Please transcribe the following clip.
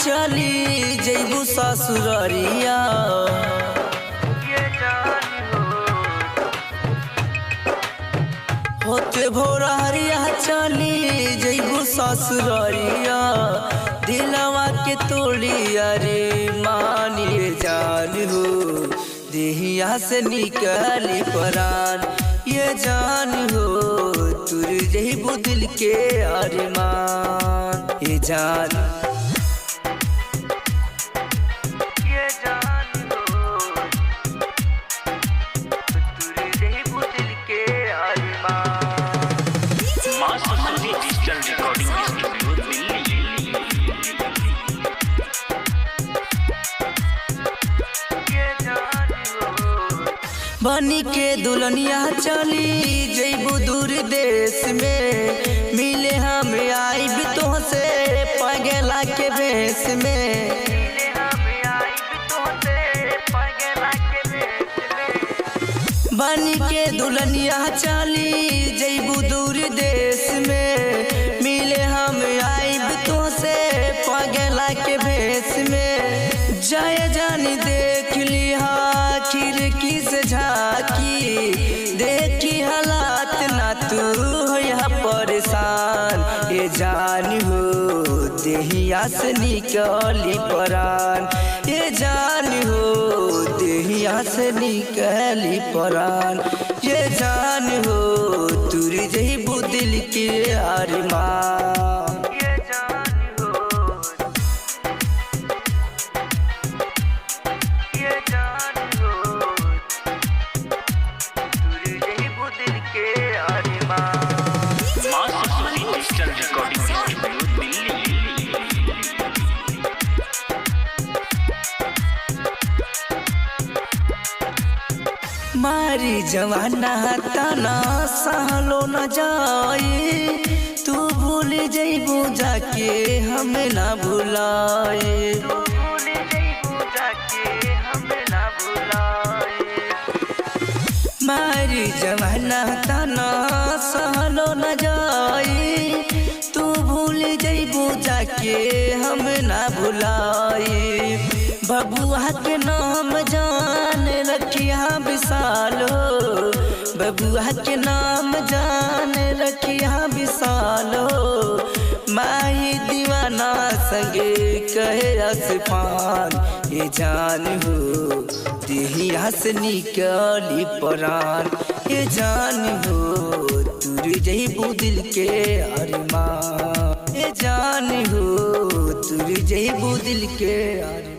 चली जैबू ससुररिया होते भोरहरिया चली जैबू ससुररिया दिलवा के तोड़िया रे मानिए जान हो देहिया से निकली परान ये जान हो तुर जैबू दिल के अरमान ये जान बनी के दुल्हनिया चली जैबू दूर देश में मिले हम आइब तोहसे पगला के भेष में बनी के दुल्हनिया चली जैबू दूर देश में मिले हम आइब तोहसे पगला के भेष में जय जानी देख लिहा खिड़की से झाकी देखी हालात ना तू हो यहाँ परेशान ये जान हो देहिया से निकली परान ये जान हो देहिया से निकली परान ये जान हो तुरी जैबू दिल के अरमान मारी जवाना तना सहलो न जाए तू भूल जैबू जाके हमें ना भुलाए मारी जवाना तना सहलो न जाए तू भूल जैबू जाके हमें ना भुलाए बबुआ के नाम जान रखिया विशाल हो बबुआ के नाम जान रखिया विशाल हो माही दीवाना संगे कहे असफान ये जान हो देहिया से निकली परान ये जान हो तुर जैबू दिल के अरमान ये जान हो तुर जैबू दिल के अरमान।